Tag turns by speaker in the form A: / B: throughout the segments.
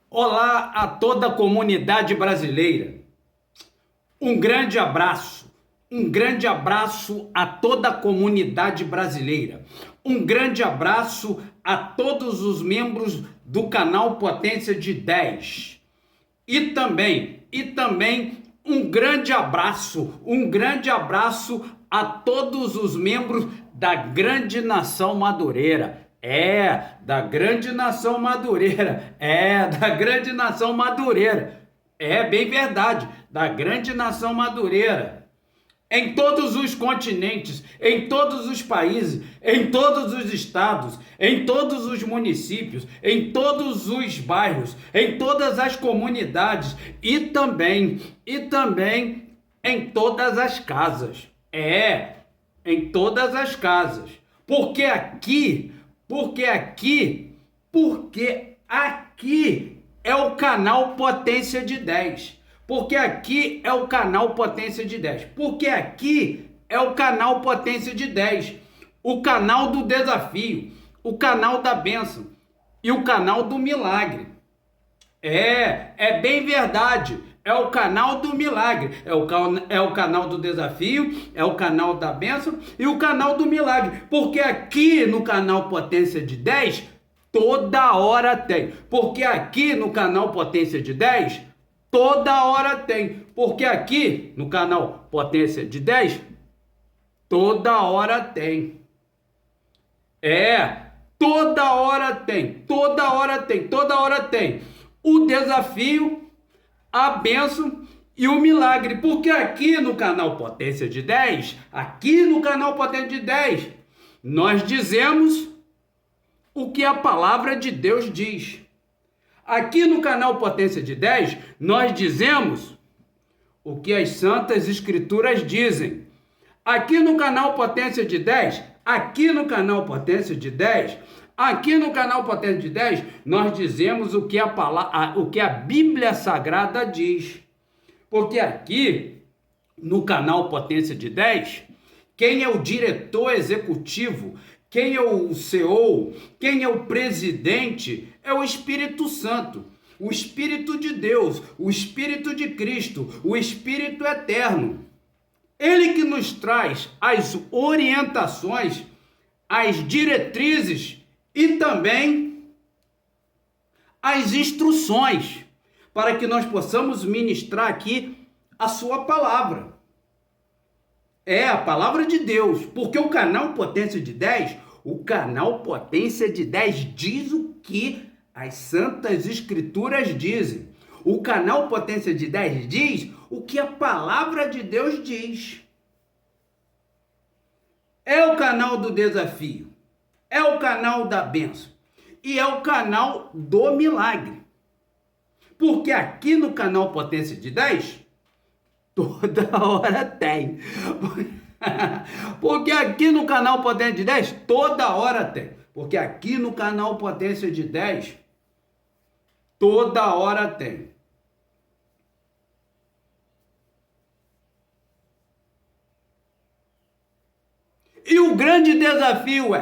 A: Olá a toda a comunidade brasileira. Um grande abraço a toda a comunidade brasileira. Um grande abraço a todos os membros do canal Potência de 10. E também um grande abraço a todos os membros da grande nação madureira. Da grande nação madureira. Da grande nação madureira. É bem verdade, da grande nação madureira. Em todos os continentes, em todos os países, em todos os estados, em todos os municípios, em todos os bairros, em todas as comunidades e também em todas as casas. Em todas as casas. Porque aqui é o canal Potência de 10. Porque aqui é o canal Potência de 10. Porque aqui é o canal Potência de 10. O canal do desafio, o canal da bênção e o canal do milagre. É bem verdade. É o canal do milagre. É o canal do desafio, é o canal da bênção e o canal do milagre. Porque aqui no canal Potência de 10, toda hora tem. Porque aqui no canal Potência de 10, toda hora tem. Porque aqui no canal Potência de 10, toda hora tem. Toda hora tem. Toda hora tem. Toda hora tem. O desafio, a bênção e o milagre. Porque aqui no canal Potência de 10, nós dizemos o que a palavra de Deus diz. Aqui no canal Potência de 10, nós dizemos o que as Santas Escrituras dizem. Aqui no canal Potência de 10, nós dizemos o que a Bíblia Sagrada diz. Porque aqui no canal Potência de 10, quem é o diretor executivo, quem é o CEO, quem é o presidente, é o Espírito Santo, o Espírito de Deus, o Espírito de Cristo, o Espírito Eterno. Ele que nos traz as orientações, as diretrizes e também as instruções para que nós possamos ministrar aqui a sua palavra. A palavra de Deus, porque o canal Potência de 10, diz o que as Santas Escrituras dizem. O canal Potência de 10 diz o que a palavra de Deus diz. É o canal do desafio, é o canal da bênção e é o canal do milagre. Porque aqui no canal Potência de 10, toda hora tem. Porque aqui no canal Potência de 10, toda hora tem. Porque aqui no canal Potência de 10, toda hora tem. E o grande desafio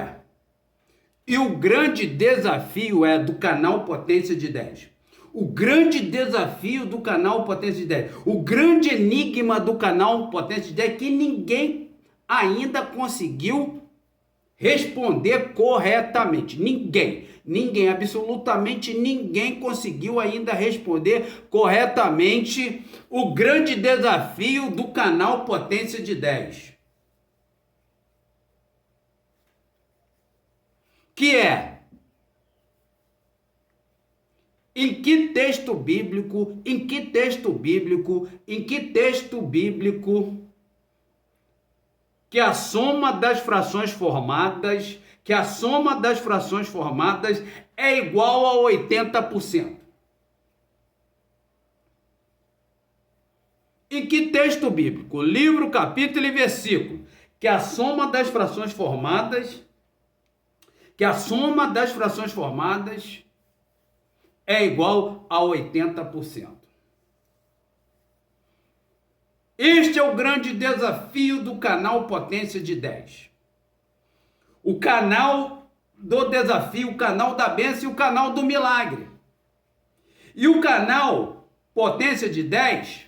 A: é do canal Potência de 10. O grande desafio do canal Potência de 10. O grande enigma do canal Potência de 10 que ninguém ainda conseguiu responder corretamente. Ninguém, absolutamente ninguém conseguiu ainda responder corretamente o grande desafio do canal Potência de 10. Que é: em que texto bíblico que a soma das frações formadas é igual a 80%? Em que texto bíblico, livro, capítulo e versículo, que a soma das frações formadas é igual a 80%. Este é o grande desafio do canal Potência de 10. O canal do desafio, o canal da bênção e o canal do milagre. E o canal Potência de 10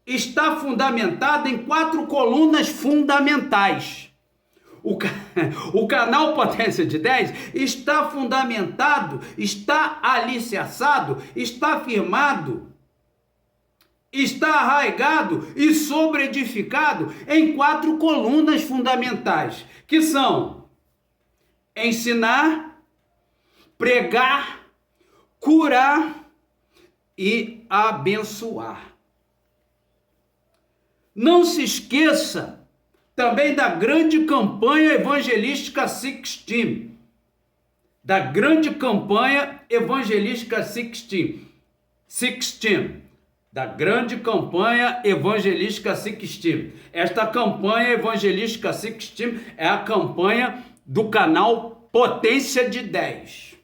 A: está fundamentado em 4 colunas fundamentais. O canal Potência de 10 está fundamentado, está alicerçado, está firmado, está arraigado e sobreedificado em 4 colunas fundamentais, que são ensinar, pregar, curar e abençoar. Não se esqueça também da grande campanha evangelística Sixteen. Da grande campanha evangelística Sixteen. Da grande campanha evangelística Sixteen. Esta campanha evangelística Sixteen é a campanha do canal Potência de 10.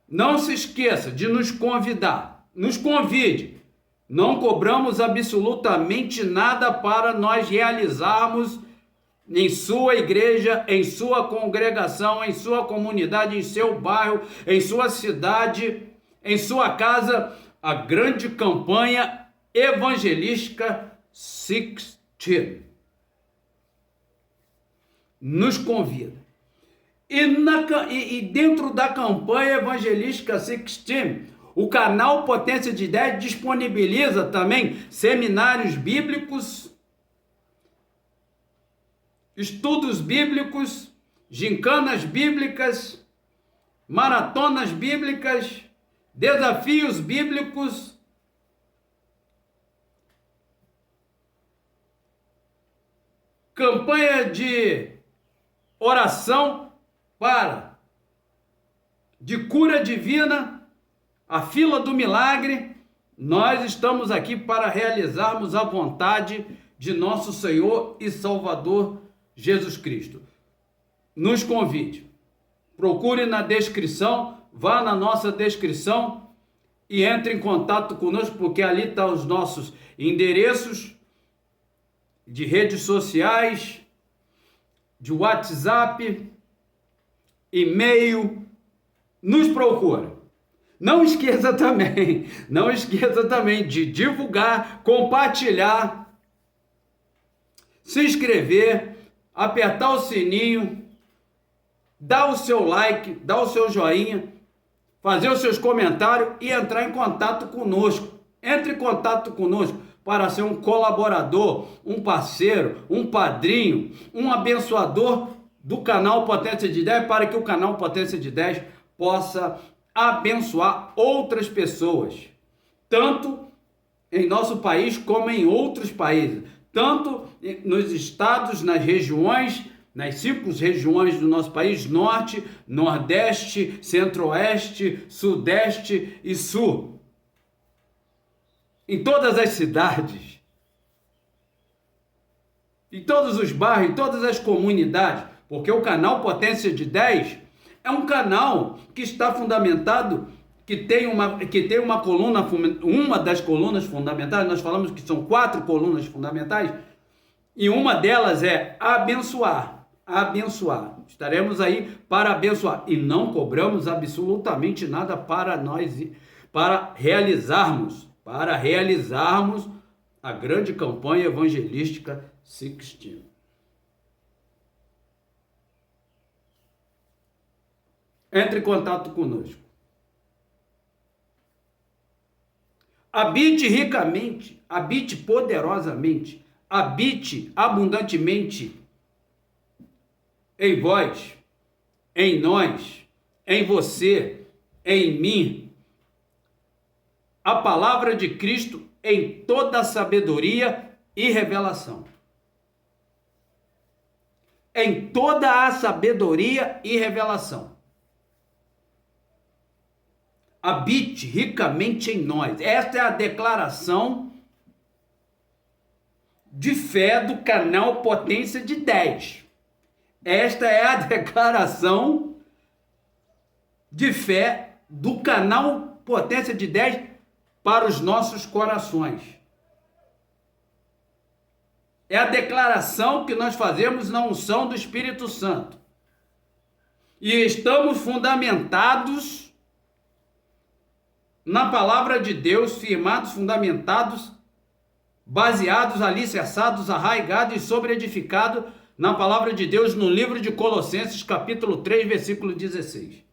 A: Não se esqueça de nos convidar. Nos convide. Não cobramos absolutamente nada para nós realizarmos em sua igreja, em sua congregação, em sua comunidade, em seu bairro, em sua cidade, em sua casa, a grande campanha evangelística Sixteen. Nos convida. E dentro da campanha evangelística Sixteen, o canal Potência de 10 disponibiliza também seminários bíblicos, estudos bíblicos, gincanas bíblicas, maratonas bíblicas, desafios bíblicos, campanha de oração de cura divina, a fila do milagre. Nós estamos aqui para realizarmos a vontade de nosso Senhor e Salvador Jesus Cristo. Nos convide. Procure na descrição, vá na nossa descrição e entre em contato conosco, porque ali estão os nossos endereços de redes sociais, de WhatsApp, e-mail. Nos procura. Não esqueça também de divulgar, compartilhar, se inscrever, apertar o sininho, dar o seu like, dar o seu joinha, fazer os seus comentários e entrar em contato conosco. Entre em contato conosco para ser um colaborador, um parceiro, um padrinho, um abençoador do canal Potência de 10, para que o canal Potência de 10 possa abençoar outras pessoas, tanto em nosso país como em outros países, tanto nos estados, nas regiões, nas 5 regiões do nosso país: Norte, Nordeste, Centro-Oeste, Sudeste e Sul. Em todas as cidades, em todos os bairros, em todas as comunidades, porque o canal Potência de 10 é um canal que está fundamentado, que tem uma coluna, uma das colunas fundamentais. Nós falamos que são 4 colunas fundamentais, e uma delas é abençoar. Abençoar. Estaremos aí para abençoar. E não cobramos absolutamente nada para nós, para realizarmos a grande campanha evangelística Sixteen. Entre em contato conosco. Habite ricamente, habite poderosamente, habite abundantemente em vós, em nós, em você, em mim, a palavra de Cristo em toda a sabedoria e revelação. Em toda a sabedoria e revelação. Habite ricamente em nós. Esta é a declaração de fé do canal Potência de 10. Esta é a declaração de fé do canal Potência de 10 para os nossos corações. É a declaração que nós fazemos na unção do Espírito Santo. E estamos fundamentados na palavra de Deus, firmados, fundamentados, baseados, alicerçados, arraigados e sobreedificados na palavra de Deus, no livro de Colossenses, capítulo 3, versículo 16.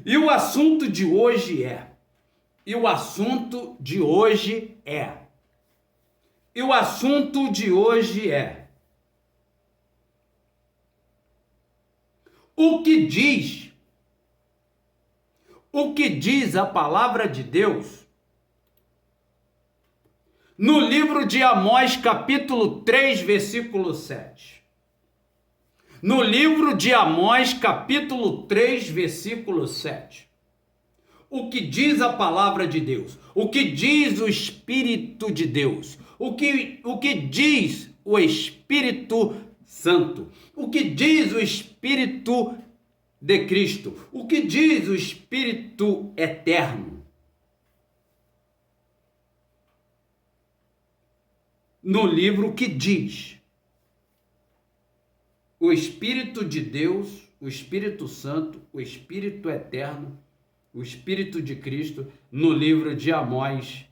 A: E o assunto de hoje é, o que diz a palavra de Deus no livro de Amós, capítulo 3, versículo 7. No livro de Amós, capítulo 3, versículo 7. O que diz a palavra de Deus? O que diz o Espírito de Deus? O que diz o Espírito Santo? O que diz o Espírito de Cristo? O que diz o Espírito Eterno? No livro que diz o Espírito de Deus, o Espírito Santo, o Espírito Eterno, o Espírito de Cristo, no livro de Amós,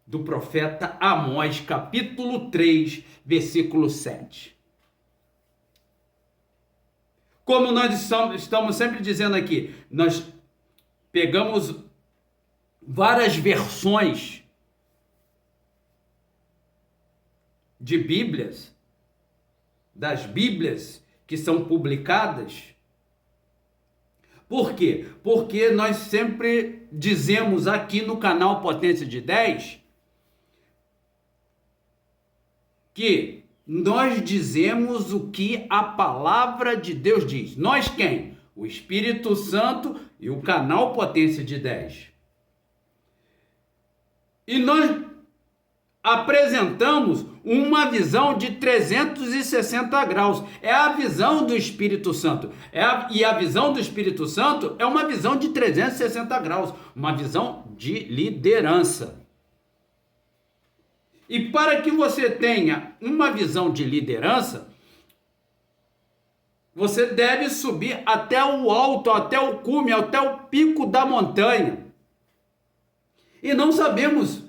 A: do profeta Amós, capítulo 3, versículo 7. Como nós estamos sempre dizendo aqui, nós pegamos várias versões de Bíblias, das Bíblias que são publicadas. Por quê? Porque nós sempre dizemos aqui no canal Potência de 10 que nós dizemos o que a palavra de Deus diz. Nós quem? O Espírito Santo e o canal Potência de 10. E nós apresentamos uma visão de 360 graus. É a visão do Espírito Santo. E a visão do Espírito Santo é uma visão de 360 graus. Uma visão de liderança. E para que você tenha uma visão de liderança, você deve subir até o alto, até o cume, até o pico da montanha. E não sabemos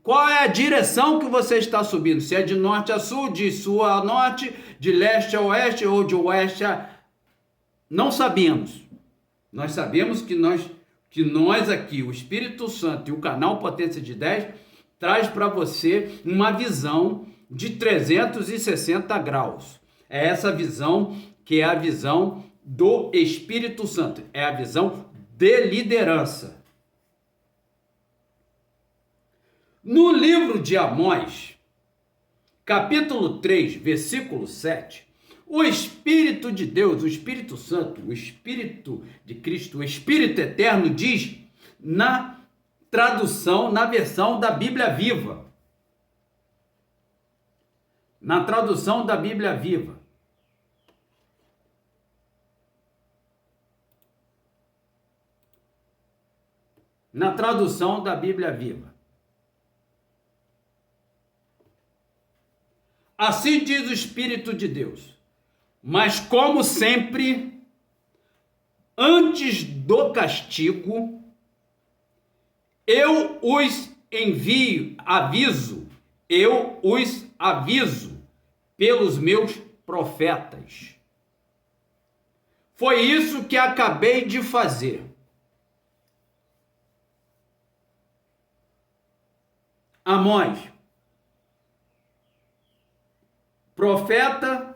A: qual é a direção que você está subindo, se é de norte a sul, de sul a norte, de leste a oeste ou de oeste a... Não sabemos. Nós sabemos que nós aqui, o Espírito Santo e o canal Potência de 10, traz para você uma visão de 360 graus. É essa visão que é a visão do Espírito Santo, é a visão de liderança. No livro de Amós, capítulo 3, versículo 7, o Espírito de Deus, o Espírito Santo, o Espírito de Cristo, o Espírito Eterno diz na tradução, na versão da Bíblia Viva. Na tradução da Bíblia Viva. Na tradução da Bíblia Viva. Assim diz o Espírito de Deus, mas como sempre, antes do castigo, eu os aviso pelos meus profetas. Foi isso que acabei de fazer. Amós, profeta,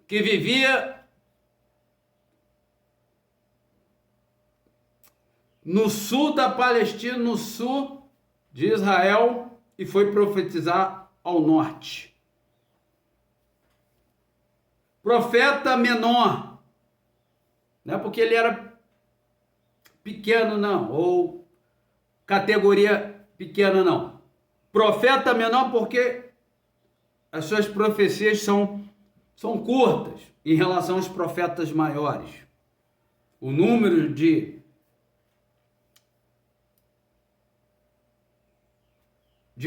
A: que vivia no sul da Palestina, no sul de Israel, e foi profetizar ao norte. Profeta menor, não é porque ele era pequeno não, ou categoria pequena não. Profeta menor porque as suas profecias são curtas em relação aos profetas maiores. O número de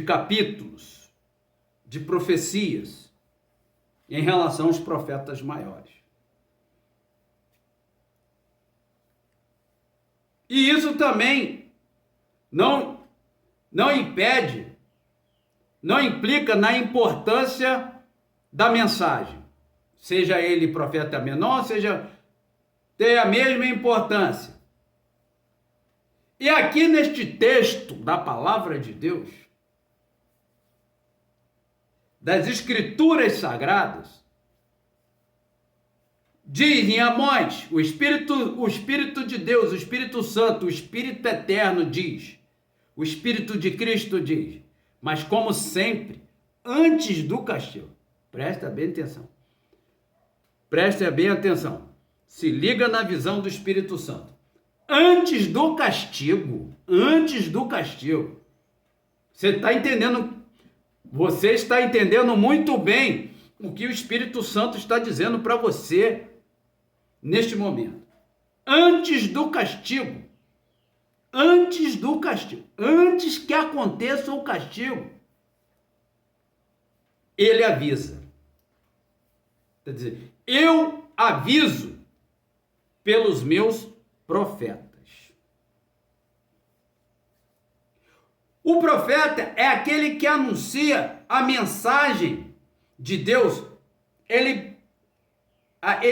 A: capítulos, de profecias, em relação aos profetas maiores. E isso também não impede, não implica na importância da mensagem. Seja ele profeta menor, tem a mesma importância. E aqui neste texto da palavra de Deus, das Escrituras Sagradas, diz em Amós, o Espírito de Deus, o Espírito Santo, o Espírito Eterno diz, o Espírito de Cristo diz, mas como sempre, antes do castigo, presta bem atenção, se liga na visão do Espírito Santo, antes do castigo, você está entendendo muito bem o que o Espírito Santo está dizendo para você neste momento. Antes do castigo, antes que aconteça o castigo, ele avisa. Quer dizer, eu aviso pelos meus profetas. O profeta é aquele que anuncia a mensagem de Deus. Ele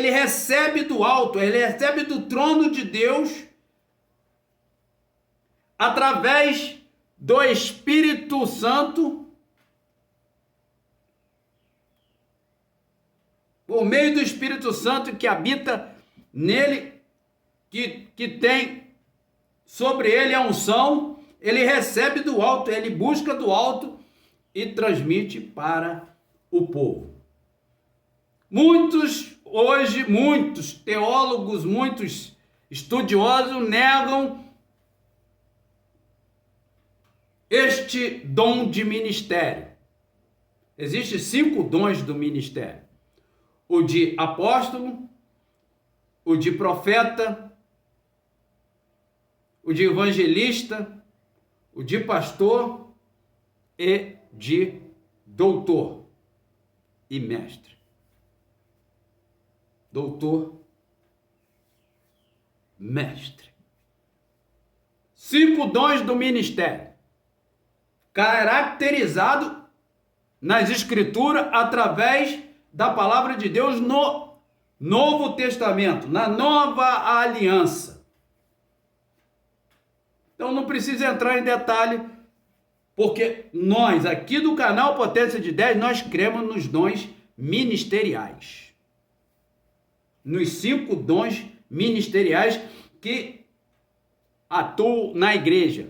A: recebe do alto, ele recebe do trono de Deus através do Espírito Santo, por meio do Espírito Santo que habita nele, que tem sobre ele a unção. Ele recebe do alto, ele busca do alto e transmite para o povo. Muitos teólogos, muitos estudiosos negam este dom de ministério. Existem 5 dons do ministério: o de apóstolo, o de profeta, o de evangelista, o de pastor e de doutor e mestre. Doutor, mestre. 5 dons do ministério, caracterizado nas Escrituras através da palavra de Deus no Novo Testamento, na Nova Aliança. Então não precisa entrar em detalhe, porque nós aqui do canal Potência de 10, nós cremos nos dons ministeriais. Nos 5 dons ministeriais que atuam na igreja.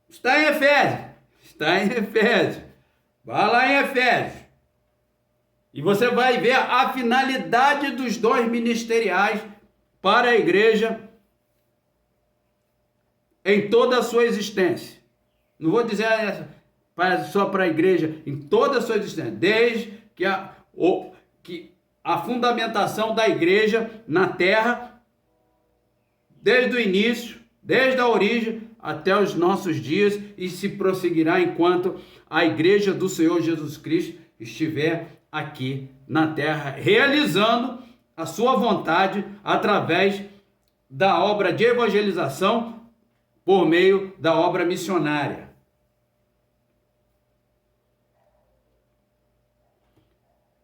A: Está em Efésios. Vai lá em Efésios. E você vai ver a finalidade dos dons ministeriais para a igreja em toda a sua existência. Não vou dizer só para a igreja, em toda a sua existência. Desde que a fundamentação da igreja na terra, desde o início, desde a origem até os nossos dias, e se prosseguirá enquanto a igreja do Senhor Jesus Cristo estiver aqui na terra, realizando a sua vontade através da obra de evangelização, por meio da obra missionária.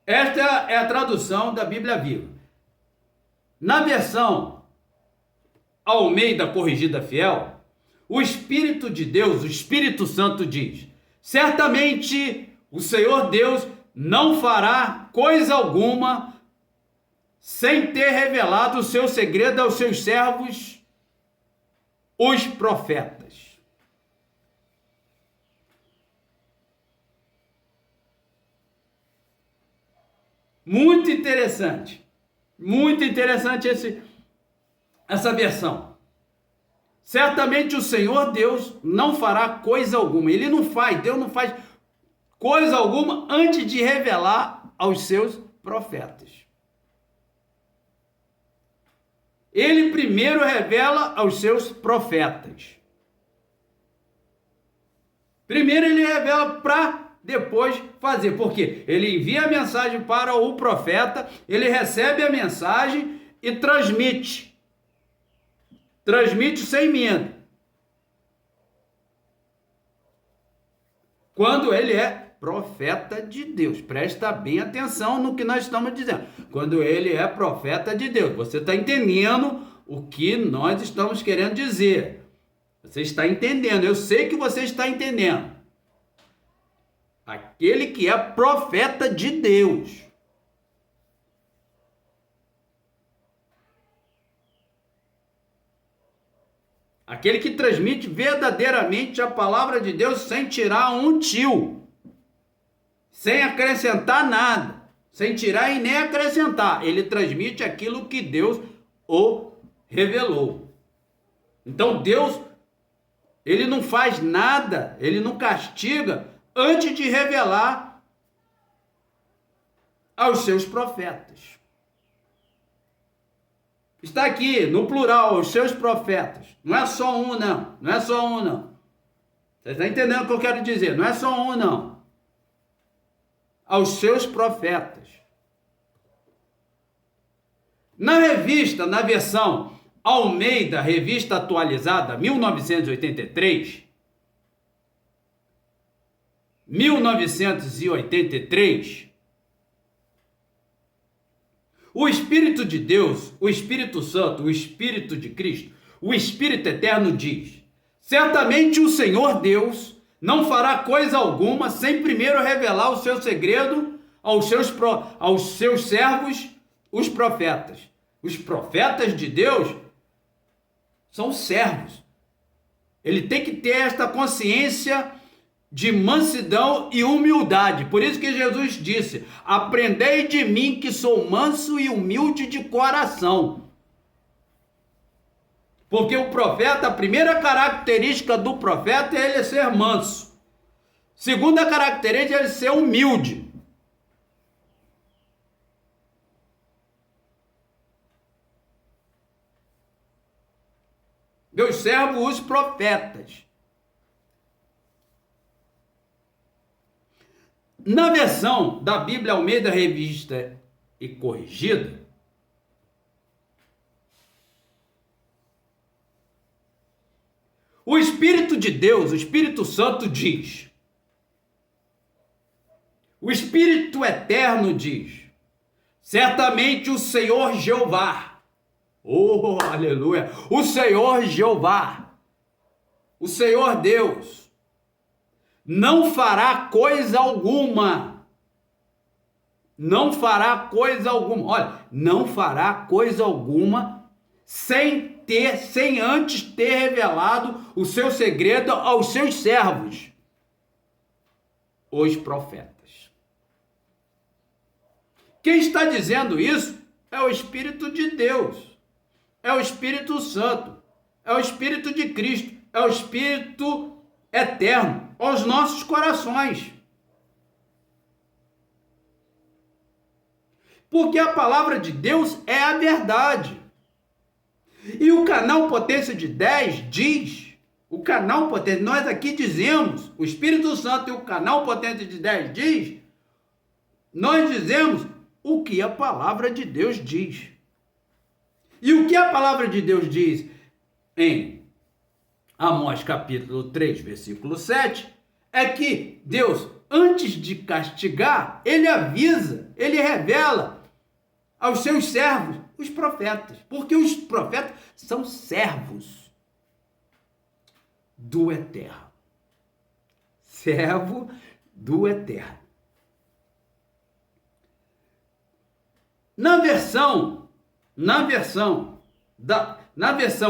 A: Esta é a tradução da Bíblia Viva. Na versão Almeida Corrigida Fiel, o Espírito de Deus, o Espírito Santo diz: certamente o Senhor Deus não fará coisa alguma sem ter revelado o seu segredo aos seus servos, os profetas. Muito interessante essa versão. Certamente o Senhor Deus não fará coisa alguma. Deus não faz coisa alguma antes de revelar aos seus profetas. Ele primeiro revela aos seus profetas. Primeiro ele revela para depois fazer. Porque ele envia a mensagem para o profeta, ele recebe a mensagem e transmite. Transmite sem medo. Quando ele é profeta de Deus. Presta bem atenção no que nós estamos dizendo. Quando ele é profeta de Deus. Você está entendendo o que nós estamos querendo dizer. Você está entendendo. Eu sei que você está entendendo. Aquele que é profeta de Deus. Aquele que transmite verdadeiramente a palavra de Deus sem tirar um tio. Sem acrescentar nada. Sem tirar e nem acrescentar. Ele transmite aquilo que Deus o revelou. Então Deus, ele não faz nada, ele não castiga antes de revelar aos seus profetas. Está aqui no plural, os seus profetas. Não é só um, não. Não é só um, não. Você está entendendo o que eu quero dizer? Não é só um, não. Aos seus profetas. Na revista, na versão Almeida, revista atualizada, 1983, o Espírito de Deus, o Espírito Santo, o Espírito de Cristo, o Espírito Eterno diz: certamente o Senhor Deus não fará coisa alguma sem primeiro revelar o seu segredo aos seus servos, os profetas. Os profetas de Deus são servos. Ele tem que ter esta consciência de mansidão e humildade. Por isso que Jesus disse: aprendei de mim que sou manso e humilde de coração. Porque o profeta, a primeira característica do profeta é ele ser manso. Segunda característica é ele ser humilde. Deus serve os profetas. Na versão da Bíblia Almeida Revista e Corrigida, o Espírito de Deus, o Espírito Santo diz, o Espírito Eterno diz: certamente o Senhor Jeová, oh, aleluia, o Senhor Jeová, o Senhor Deus, não fará coisa alguma. Não fará coisa alguma. Olha, não fará coisa alguma sem antes ter revelado o seu segredo aos seus servos, os profetas. Quem está dizendo isso é o Espírito de Deus, é o Espírito Santo, é o Espírito de Cristo, é o Espírito Eterno aos nossos corações. Porque a palavra de Deus é a verdade. E o canal Potência de 10 diz, o canal Potência, nós aqui dizemos, o Espírito Santo e o canal Potência de 10 diz, nós dizemos o que a palavra de Deus diz. E o que a palavra de Deus diz em Amós capítulo 3, versículo 7, é que Deus, antes de castigar, ele avisa, ele revela aos seus servos, os profetas, porque os profetas são servos do Eterno. Servo do Eterno. Na versão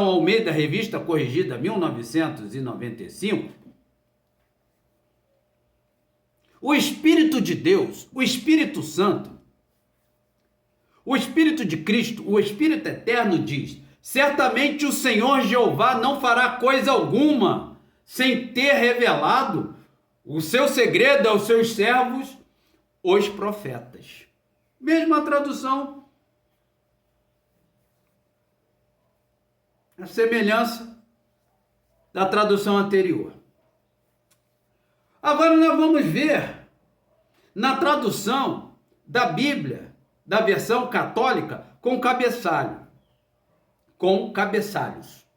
A: Almeida Revista Corrigida 1995, o Espírito de Deus, o Espírito Santo, o Espírito de Cristo, o Espírito Eterno diz: certamente o Senhor Jeová não fará coisa alguma sem ter revelado o seu segredo aos seus servos, os profetas. Mesma tradução, a semelhança da tradução anterior. Agora nós vamos ver na tradução da Bíblia, da versão católica, com cabeçalho, com cabeçalhos.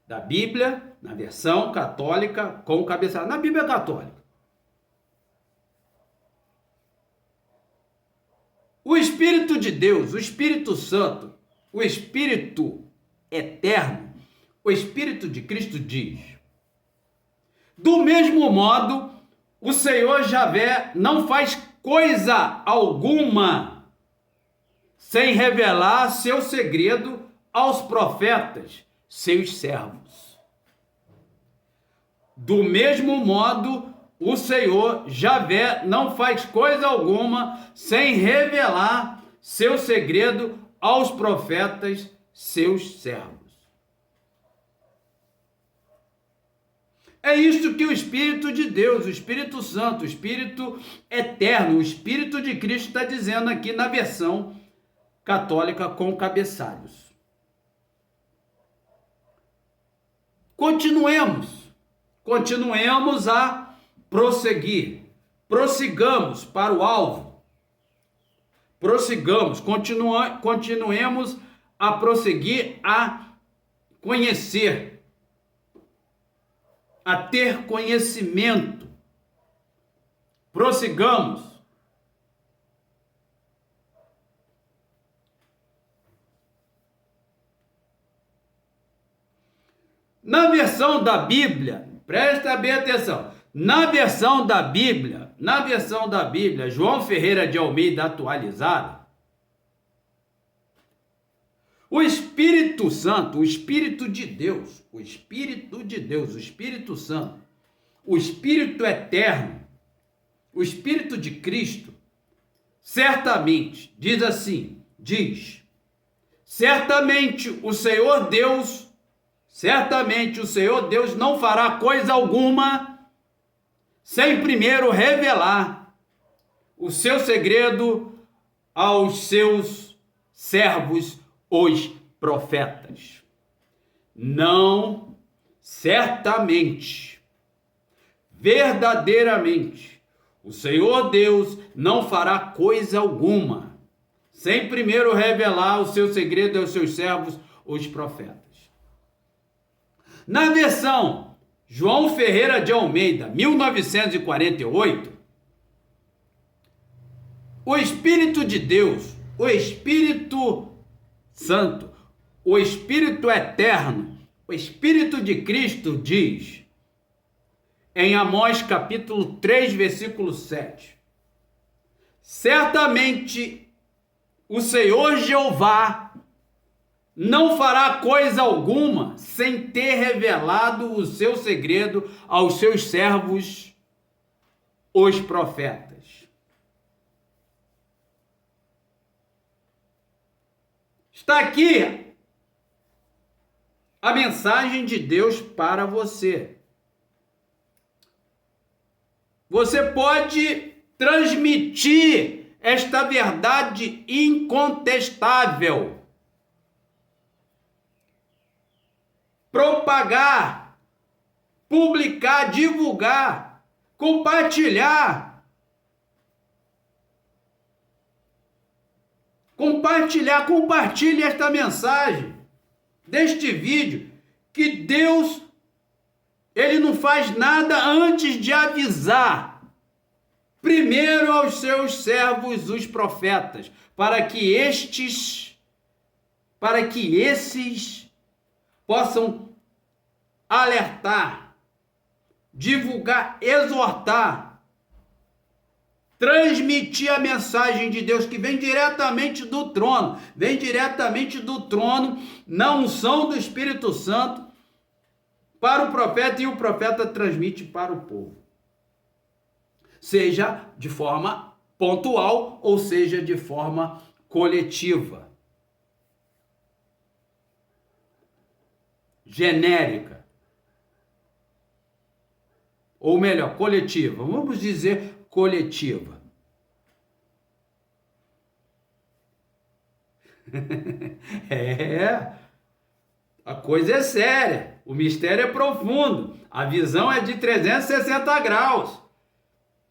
A: Da Bíblia, na versão católica, com cabeçalho. Na Bíblia católica. O Espírito de Deus, o Espírito Santo, o Espírito eterno, o Espírito de Cristo diz: do mesmo modo, o Senhor Javé não faz coisa alguma sem revelar seu segredo aos profetas, seus servos. Do mesmo modo, o Senhor Javé não faz coisa alguma sem revelar seu segredo aos profetas, seus servos. É isto que o Espírito de Deus, o Espírito Santo, o Espírito eterno, o Espírito de Cristo está dizendo aqui na versão católica com cabeçalhos. Continuemos a prosseguir, prossigamos para o alvo, continuemos a prosseguir, a conhecer, a ter conhecimento, prossigamos. Na versão da Bíblia, presta bem atenção, na versão da Bíblia, João Ferreira de Almeida atualizada, o Espírito Santo, o Espírito de Deus, o Espírito de Deus, o Espírito Santo, o Espírito eterno, o Espírito de Cristo, certamente, certamente o Senhor Deus não fará coisa alguma sem primeiro revelar o seu segredo aos seus servos, os profetas. Não, certamente, verdadeiramente, o Senhor Deus não fará coisa alguma sem primeiro revelar o seu segredo aos seus servos, os profetas. Na versão João Ferreira de Almeida, 1948, o Espírito de Deus, o Espírito Santo, o Espírito eterno, o Espírito de Cristo diz, em Amós capítulo 3, versículo 7, certamente o Senhor Jeová não fará coisa alguma sem ter revelado o seu segredo aos seus servos, os profetas. Está aqui a mensagem de Deus para você. Você pode transmitir esta verdade incontestável, propagar, publicar, divulgar, compartilhar. Compartilhe esta mensagem, deste vídeo, que Deus, Ele não faz nada antes de avisar, primeiro aos seus servos, os profetas, para que esses possam alertar, divulgar, exortar, transmitir a mensagem de Deus que vem diretamente do trono, na unção do Espírito Santo para o profeta, e o profeta transmite para o povo. Seja de forma pontual ou seja de forma coletiva, genérica, ou melhor, coletiva. Vamos dizer coletiva. É, a coisa é séria, o mistério é profundo, a visão é de 360 graus,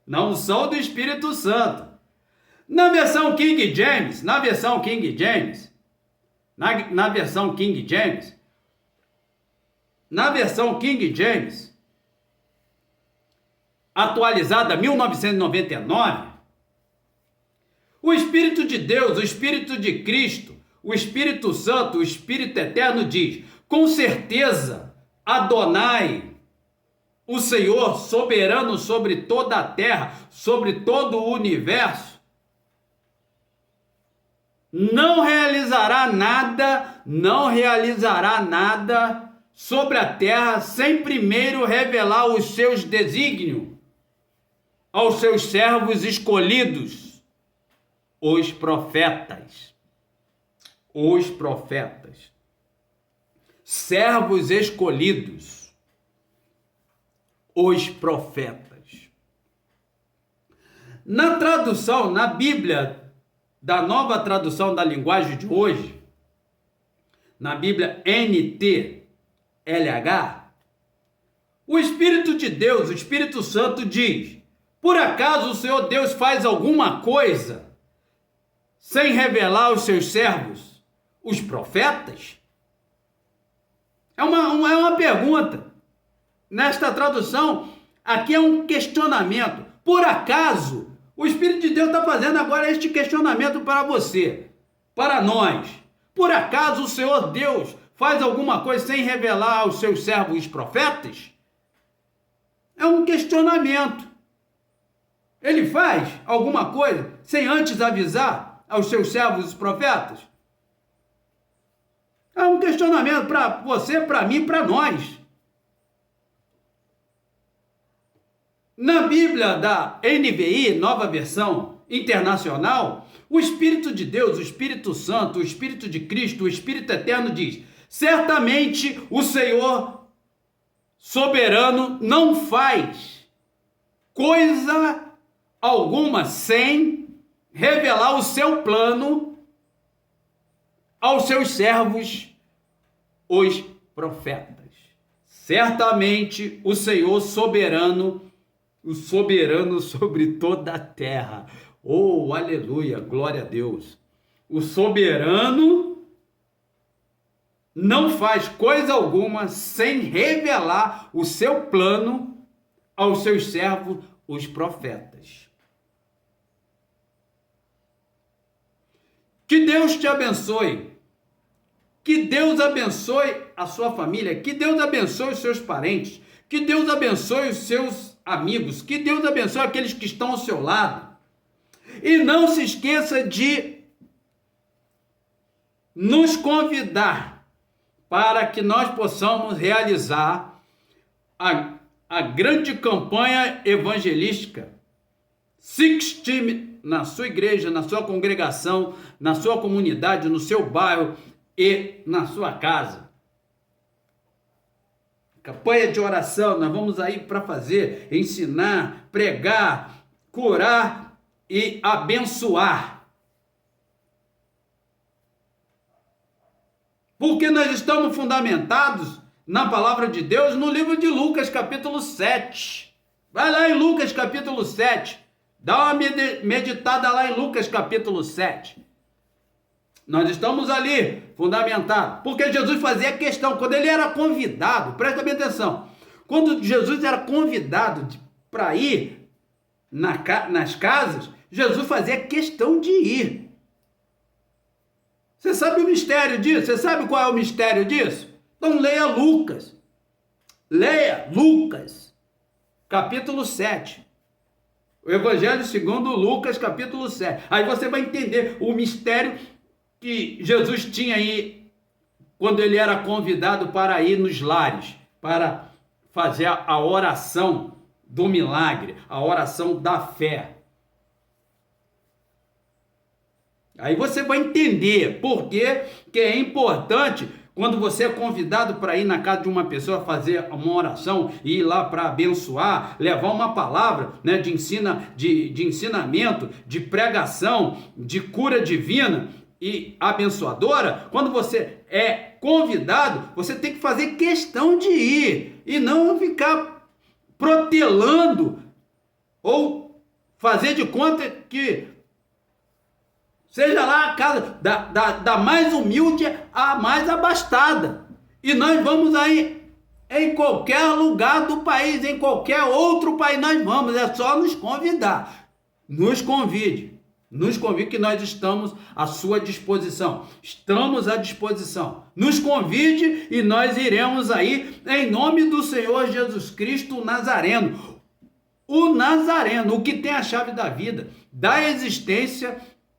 A: na unção do Espírito Santo. Na versão King James, na versão King James, atualizada 1999, o Espírito de Deus, o Espírito de Cristo, o Espírito Santo, o Espírito Eterno diz: com certeza, Adonai, o Senhor soberano sobre toda a terra, sobre todo o universo, não realizará nada sobre a terra sem primeiro revelar os seus desígnios aos seus servos escolhidos, os profetas. Os profetas. Servos escolhidos, os profetas. Na tradução, na Bíblia, da nova tradução da linguagem de hoje, na Bíblia NTLH, o Espírito de Deus, o Espírito Santo diz: por acaso o Senhor Deus faz alguma coisa sem revelar aos seus servos, os profetas? É uma pergunta. Nesta tradução, aqui é um questionamento. Por acaso, o Espírito de Deus está fazendo agora este questionamento para você, para nós. Por acaso o Senhor Deus faz alguma coisa sem revelar aos seus servos os profetas? É um questionamento. Ele faz alguma coisa sem antes avisar aos seus servos os profetas? É um questionamento para você, para mim, para nós. Na Bíblia da NVI, Nova Versão Internacional, o Espírito de Deus, o Espírito Santo, o Espírito de Cristo, o Espírito Eterno diz: certamente o Senhor soberano não faz coisa alguma sem revelar o seu plano aos seus servos, os profetas. Certamente o Senhor soberano, o soberano sobre toda a terra. Oh, aleluia, glória a Deus. O soberano não faz coisa alguma sem revelar o seu plano aos seus servos, os profetas. Que Deus te abençoe. Que Deus abençoe a sua família. Que Deus abençoe os seus parentes. Que Deus abençoe os seus amigos. Que Deus abençoe aqueles que estão ao seu lado. E não se esqueça de nos convidar para que nós possamos realizar a grande campanha evangelística Six Team na sua igreja, na sua congregação, na sua comunidade, no seu bairro e na sua casa. Campanha de oração, nós vamos aí para fazer, ensinar, pregar, curar e abençoar. Porque nós estamos fundamentados na palavra de Deus no livro de Lucas, capítulo 7. Vai lá em Lucas, capítulo 7. Dá uma meditada lá em Lucas, capítulo 7. Nós estamos ali fundamentados. Porque Jesus fazia questão, quando ele era convidado, presta bem atenção, quando Jesus era convidado para ir nas casas, Jesus fazia questão de ir. Você sabe o mistério disso? Você sabe qual é o mistério disso? Então leia Lucas. Leia Lucas, capítulo 7. O Evangelho segundo Lucas, capítulo 7. Aí você vai entender o mistério que Jesus tinha aí quando ele era convidado para ir nos lares, para fazer a oração do milagre, a oração da fé. Aí você vai entender por que é importante, quando você é convidado para ir na casa de uma pessoa fazer uma oração, ir lá para abençoar, levar uma palavra, né, de ensinamento, de pregação, de cura divina, e abençoadora, quando você é convidado, você tem que fazer questão de ir e não ficar protelando ou fazer de conta que seja lá a casa da mais humilde à mais abastada. E nós vamos aí em qualquer lugar do país, em qualquer outro país nós vamos, é só nos convidar. Nos convide que nós estamos à sua disposição. Estamos à disposição. Nos convide e nós iremos aí em nome do Senhor Jesus Cristo o Nazareno. O Nazareno, o que tem a chave da vida, da existência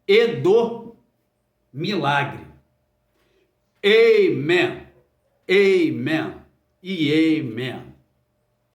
A: e do milagre. Amém. Amém e amém.